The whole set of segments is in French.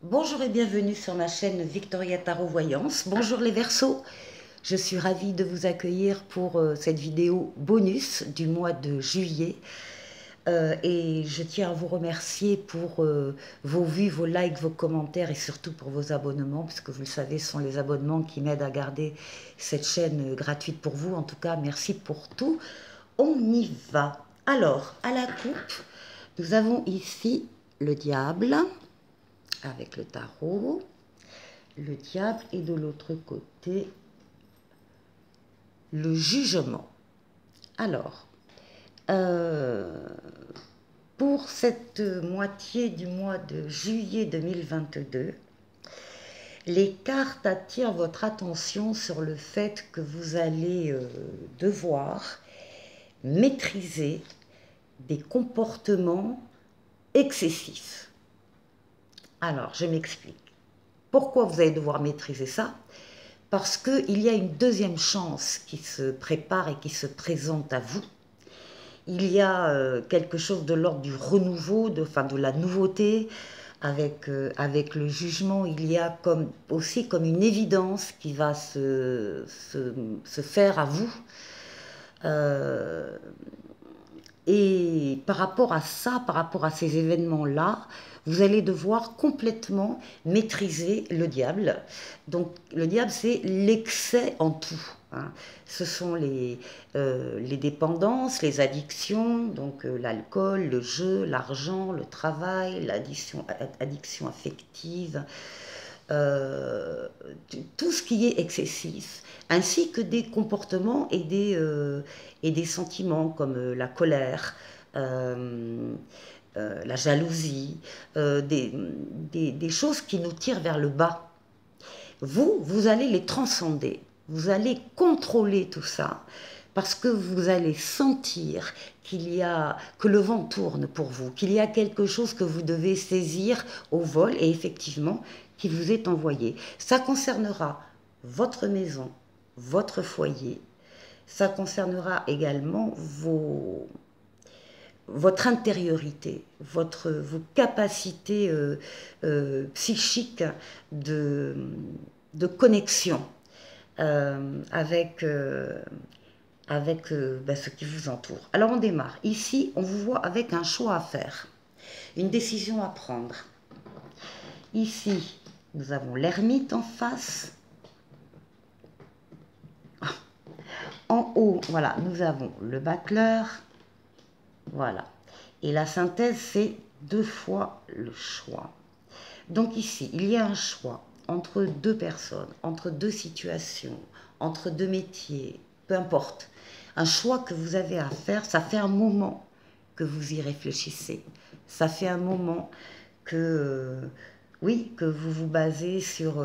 Bonjour et bienvenue sur ma chaîne Victoria Tarot Voyance. Bonjour les Verseaux, je suis ravie de vous accueillir pour cette vidéo bonus du mois de juillet. Et je tiens à vous remercier pour vos vues, vos likes, vos commentaires et surtout pour vos abonnements, puisque vous le savez, ce sont les abonnements qui m'aident à garder cette chaîne gratuite pour vous. En tout cas, merci pour tout. On y va. Alors, à la coupe, nous avons ici le diable avec le tarot, le diable et de l'autre côté le jugement. Alors, pour cette moitié du mois de juillet 2022, les cartes attirent votre attention sur le fait que vous allez devoir maîtriser des comportements excessifs. Alors, je m'explique. Pourquoi vous allez devoir maîtriser ça? Parce qu'il y a une deuxième chance qui se prépare et qui se présente à vous. Il y a quelque chose de l'ordre du renouveau, de la nouveauté. Avec le jugement, il y a aussi comme une évidence qui va se faire à vous. Et par rapport à ça, par rapport à ces événements-là, vous allez devoir complètement maîtriser le diable. Donc le diable, c'est l'excès en tout. Hein. Ce sont les dépendances, les addictions, donc l'alcool, le jeu, l'argent, le travail, addiction affective, tout ce qui est excessif, ainsi que des comportements et des sentiments comme la colère, la jalousie, des choses qui nous tirent vers le bas. Vous allez les transcender, vous allez contrôler tout ça, parce que vous allez sentir que le vent tourne pour vous, qu'il y a quelque chose que vous devez saisir au vol et effectivement qui vous est envoyé. Ça concernera votre maison, votre foyer, ça concernera également votre intériorité, vos capacités psychiques de connexion avec ce qui vous entoure. Alors on démarre. Ici, on vous voit avec un choix à faire, une décision à prendre. Ici, nous avons l'ermite en face. En haut, voilà, nous avons le bâcleur. Voilà. Et la synthèse, c'est 2 fois le choix. Donc ici, il y a un choix entre 2 personnes, entre 2 situations, entre 2 métiers, peu importe. Un choix que vous avez à faire, ça fait un moment que vous y réfléchissez. Ça fait un moment que, oui, que vous vous basez sur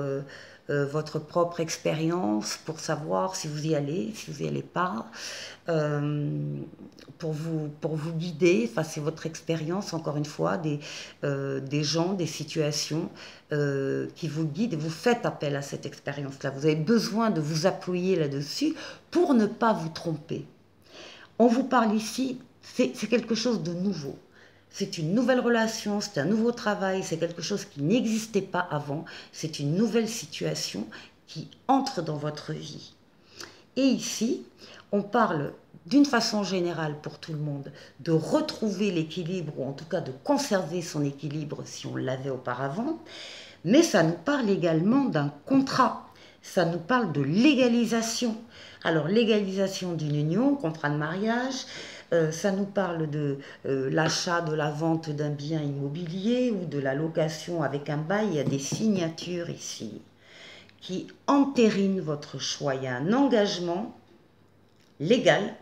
votre propre expérience pour savoir si vous y allez, si vous n'y allez pas, pour vous guider. Enfin, c'est votre expérience, encore une fois, des gens, des situations qui vous guident et vous faites appel à cette expérience-là. Vous avez besoin de vous appuyer là-dessus pour ne pas vous tromper. On vous parle ici, c'est quelque chose de nouveau. C'est une nouvelle relation, c'est un nouveau travail, c'est quelque chose qui n'existait pas avant, c'est une nouvelle situation qui entre dans votre vie. Et ici, on parle d'une façon générale pour tout le monde de retrouver l'équilibre, ou en tout cas de conserver son équilibre si on l'avait auparavant, mais ça nous parle également d'un contrat, ça nous parle de légalisation. Alors légalisation d'une union, contrat de mariage, ça nous parle de l'achat, de la vente d'un bien immobilier ou de la location avec un bail. Il y a des signatures ici qui entérinent votre choix. Il y a un engagement légal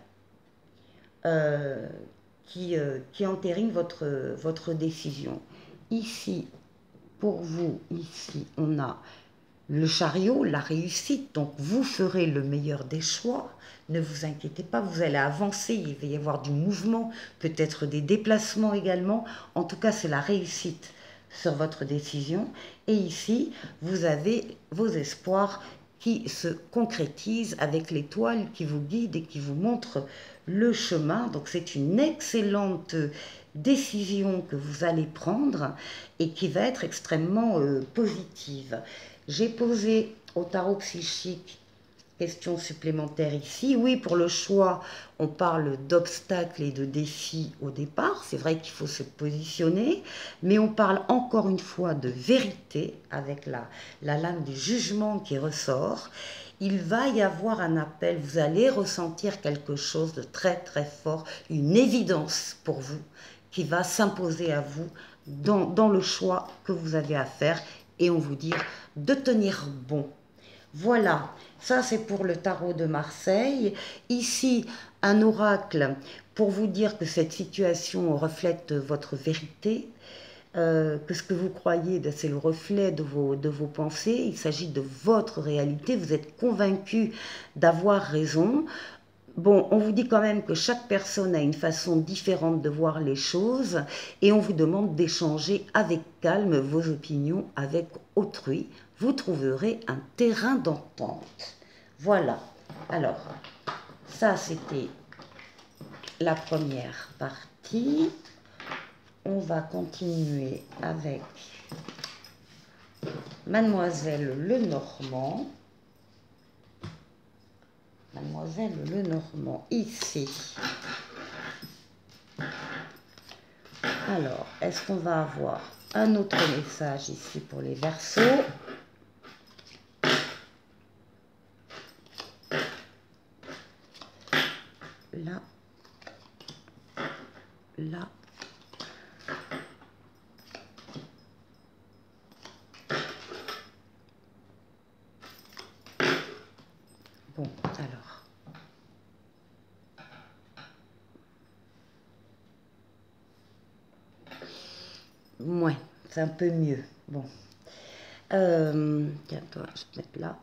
qui entérine votre décision. Ici, pour vous, ici, on a le chariot, la réussite, donc vous ferez le meilleur des choix. Ne vous inquiétez pas, vous allez avancer, il va y avoir du mouvement, peut-être des déplacements également. En tout cas, c'est la réussite sur votre décision. Et ici, vous avez vos espoirs qui se concrétisent avec l'étoile qui vous guide et qui vous montre le chemin. Donc c'est une excellente décision que vous allez prendre et qui va être extrêmement positive. J'ai posé au tarot psychique question supplémentaire ici. Oui, pour le choix, on parle d'obstacles et de défis au départ. C'est vrai qu'il faut se positionner, mais on parle encore une fois de vérité avec la lame du jugement qui ressort. Il va y avoir un appel, vous allez ressentir quelque chose de très très fort, une évidence pour vous qui va s'imposer à vous dans le choix que vous avez à faire et on vous dit de tenir bon. Voilà, ça c'est pour le tarot de Marseille. Ici, un oracle pour vous dire que cette situation reflète votre vérité, que ce que vous croyez, c'est le reflet de vos pensées. Il s'agit de votre réalité. Vous êtes convaincu d'avoir raison. Bon, on vous dit quand même que chaque personne a une façon différente de voir les choses et on vous demande d'échanger avec calme vos opinions avec autrui. Vous trouverez un terrain d'entente. Voilà. Alors, ça c'était la première partie. On va continuer avec Mademoiselle Lenormand. Mademoiselle Lenormand, ici. Alors, est-ce qu'on va avoir un autre message ici pour les Verseaux? Là. Là. Bon, alors. Ouais, c'est un peu mieux. Bon. Tiens, toi, je vais te mettre là.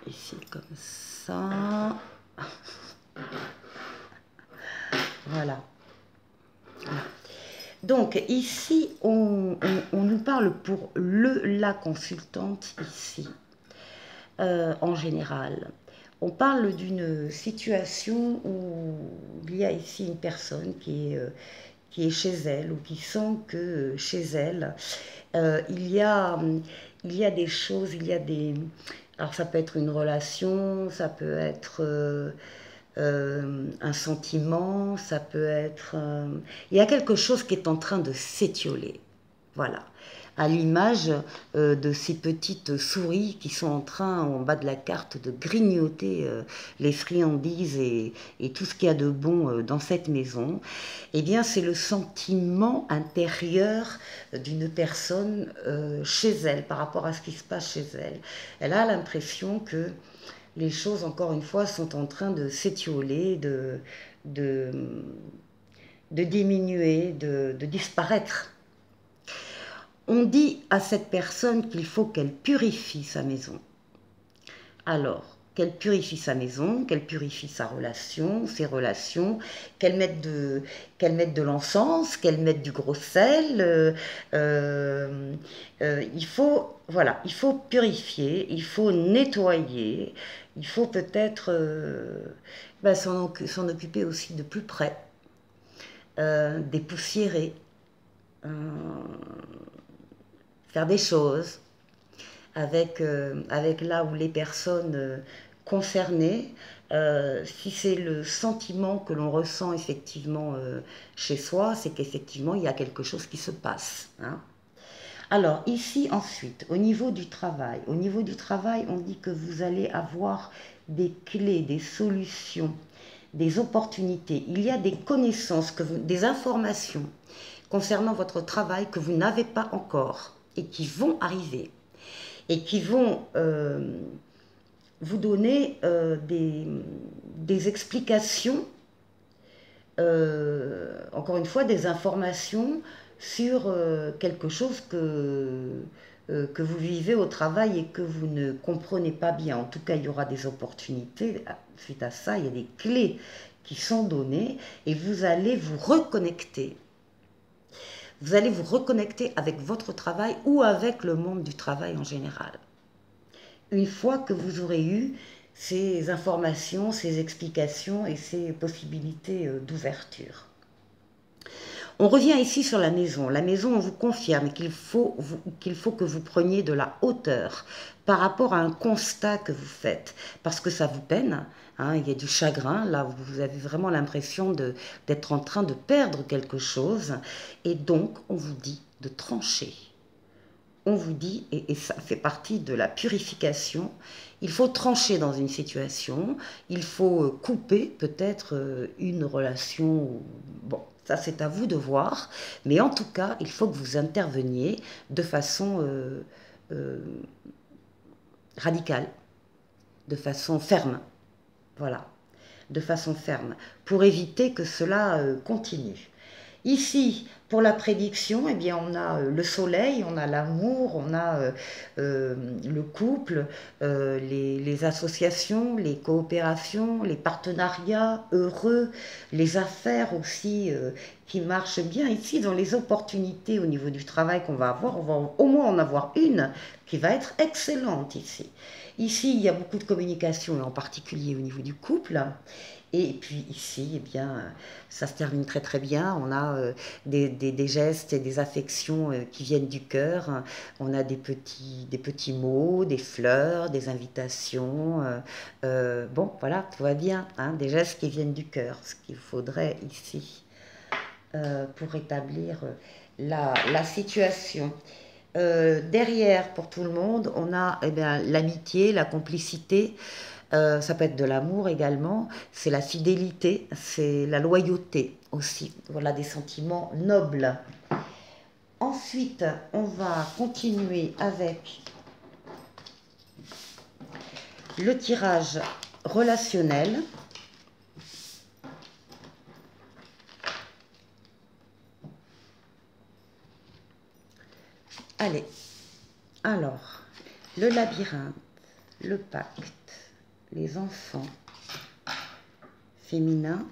Ici, comme ça. Voilà. Donc, ici, on nous parle pour la consultante, ici, en général. On parle d'une situation où il y a ici une personne qui est chez elle ou qui sent que chez elle, il y a des choses, il y a des... Alors ça peut être une relation, ça peut être un sentiment, ça peut être... il y a quelque chose qui est en train de s'étioler. Voilà. À l'image de ces petites souris qui sont en train, en bas de la carte, de grignoter les friandises et tout ce qu'il y a de bon dans cette maison. Eh bien, c'est le sentiment intérieur d'une personne chez elle, par rapport à ce qui se passe chez elle. Elle a l'impression que les choses, encore une fois, sont en train de s'étioler, de diminuer, de disparaître. On dit à cette personne qu'il faut qu'elle purifie sa maison. Alors, qu'elle purifie sa maison, qu'elle purifie sa relation, ses relations, qu'elle mette de l'encens, qu'elle mette du gros sel. Il faut, voilà, il faut purifier, il faut nettoyer, il faut peut-être s'en occuper aussi de plus près, dépoussiérer, faire des choses avec là où les personnes concernées, si c'est le sentiment que l'on ressent effectivement chez soi, c'est qu'effectivement il y a quelque chose qui se passe. Hein. Alors ici ensuite, au niveau du travail, on dit que vous allez avoir des clés, des solutions, des opportunités. Il y a des connaissances, des informations concernant votre travail que vous n'avez pas encore et qui vont arriver et qui vont vous donner des explications, encore une fois, des informations sur quelque chose que vous vivez au travail et que vous ne comprenez pas bien. En tout cas, il y aura des opportunités. Suite à ça, il y a des clés qui sont données et vous allez vous reconnecter. Vous allez vous reconnecter avec votre travail ou avec le monde du travail en général. Une fois que vous aurez eu ces informations, ces explications et ces possibilités d'ouverture. On revient ici sur la maison. La maison, on vous confirme qu'il faut que vous preniez de la hauteur par rapport à un constat que vous faites, parce que ça vous peine, hein, il y a du chagrin, là vous avez vraiment l'impression d'être en train de perdre quelque chose, et donc on vous dit de trancher. On vous dit, et ça fait partie de la purification, il faut trancher dans une situation, il faut couper peut-être une relation, bon, ça c'est à vous de voir, mais en tout cas, il faut que vous interveniez de façon euh, radicale, de façon ferme, voilà, de façon ferme, pour éviter que cela continue. Ici, pour la prédiction, eh bien, on a le soleil, on a l'amour, on a le couple, les associations, les coopérations, les partenariats heureux, les affaires aussi qui marchent bien. Ici, dans les opportunités au niveau du travail qu'on va avoir, on va au moins en avoir une qui va être excellente ici. Ici, il y a beaucoup de communication, et en particulier au niveau du couple. Et puis ici, eh bien, ça se termine très très bien. On a des gestes et des affections qui viennent du cœur. On a des petits mots, des fleurs, des invitations. Bon, voilà, tout va bien, hein, des gestes qui viennent du cœur. Ce qu'il faudrait ici pour rétablir la situation. Derrière, pour tout le monde, on a eh bien, l'amitié, la complicité. Ça peut être de l'amour également, c'est la fidélité, c'est la loyauté aussi. Voilà des sentiments nobles. Ensuite, on va continuer avec le tirage relationnel. Allez, alors, le labyrinthe, le pacte, les enfants féminins,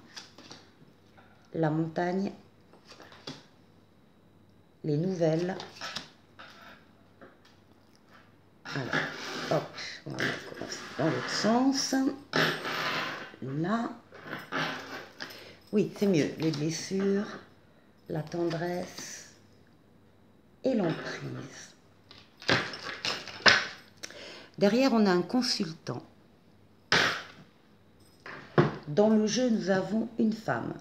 la montagne, les nouvelles. Alors, hop, on va commencer dans l'autre sens. Là, oui, c'est mieux. Les blessures, la tendresse et l'emprise. Derrière, on a un consultant. Dans le jeu, nous avons une femme.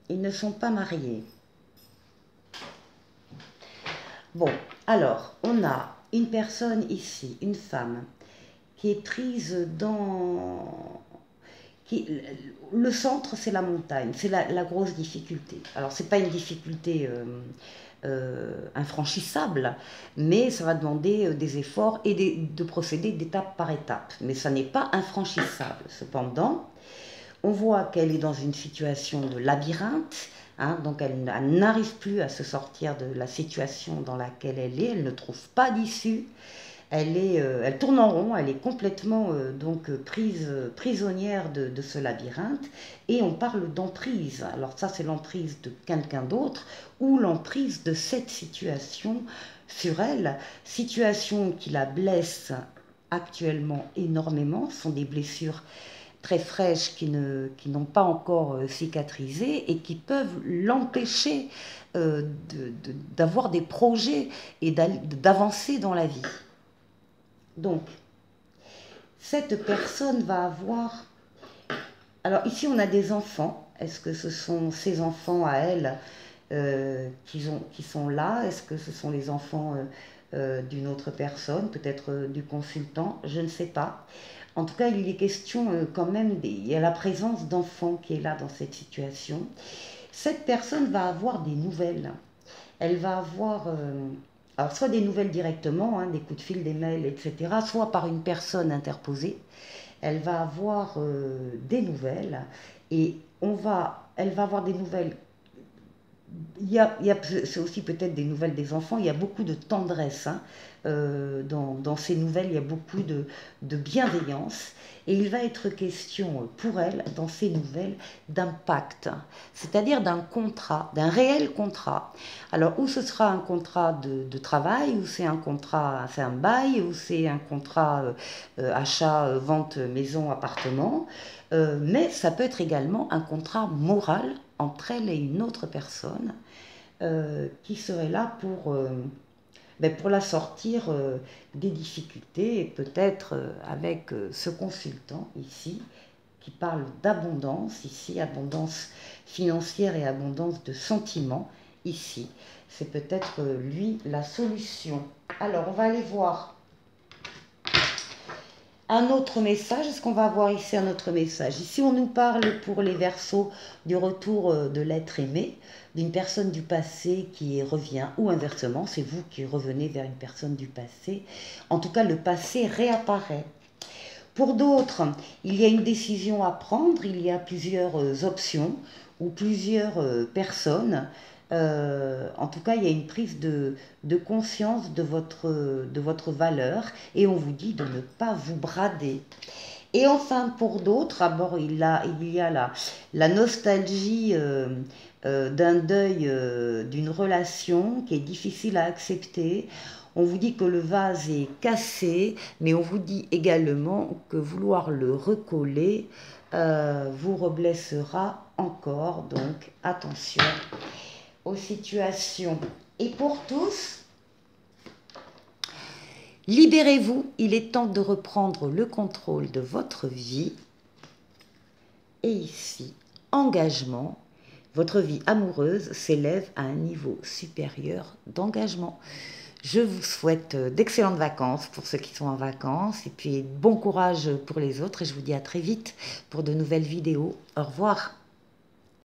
Ils ne sont pas mariés. Bon, alors, on a une personne ici, une femme, qui est prise dans... Le centre, c'est la montagne, c'est la grosse difficulté. Alors, ce n'est pas une difficulté infranchissable, mais ça va demander des efforts et de procéder d'étape par étape. Mais ça n'est pas infranchissable. Cependant, on voit qu'elle est dans une situation de labyrinthe, hein, donc elle n'arrive plus à se sortir de la situation dans laquelle elle ne trouve pas d'issue, elle tourne en rond, elle est complètement donc prisonnière de ce labyrinthe, et on parle d'emprise. Alors ça, c'est l'emprise de quelqu'un d'autre, ou l'emprise de cette situation sur elle, situation qui la blesse actuellement énormément, ce sont des blessures très fraîches qui n'ont pas encore cicatrisé et qui peuvent l'empêcher d'avoir des projets et d'avancer dans la vie. Donc, cette personne va avoir... Alors ici, on a des enfants. Est-ce que ce sont ces enfants à elle qui sont là? Est-ce que ce sont les enfants d'une autre personne, peut-être du consultant? Je ne sais pas. En tout cas, il est question quand même, il y a la présence d'enfants qui est là dans cette situation. Cette personne va avoir des nouvelles. Elle va avoir alors soit des nouvelles directement, hein, des coups de fil, des mails, etc., soit par une personne interposée. Elle va avoir des nouvelles et elle va avoir des nouvelles. C'est aussi peut-être des nouvelles des enfants, il y a beaucoup de tendresse, hein, dans ces nouvelles, il y a beaucoup de bienveillance, et il va être question pour elle, dans ces nouvelles, d'un pacte, c'est-à-dire d'un contrat, d'un réel contrat. Alors, où ce sera un contrat de travail, ou c'est un contrat, c'est un bail, ou c'est un contrat achat, vente, maison, appartement, mais ça peut être également un contrat moral entre elle et une autre personne, qui serait là pour la sortir des difficultés, et peut-être avec ce consultant ici, qui parle d'abondance, ici, abondance financière et abondance de sentiments, ici. C'est peut-être lui la solution. Alors, on va aller voir un autre message. Est-ce qu'on va avoir ici un autre message? Ici, on nous parle pour les Verseaux du retour de l'être aimé, d'une personne du passé qui revient, ou inversement, c'est vous qui revenez vers une personne du passé. En tout cas, le passé réapparaît. Pour d'autres, il y a une décision à prendre, il y a plusieurs options ou plusieurs personnes. En tout cas, il y a une prise de conscience de votre valeur, et on vous dit de ne pas vous brader. Et enfin, pour d'autres, d'abord, il y a la nostalgie d'un deuil, d'une relation qui est difficile à accepter. On vous dit que le vase est cassé, mais on vous dit également que vouloir le recoller vous reblessera encore. Donc, attention aux situations. Et pour tous, libérez-vous, il est temps de reprendre le contrôle de votre vie. Et ici, engagement, votre vie amoureuse s'élève à un niveau supérieur d'engagement. Je vous souhaite d'excellentes vacances pour ceux qui sont en vacances, et puis bon courage pour les autres, et je vous dis à très vite pour de nouvelles vidéos. Au revoir.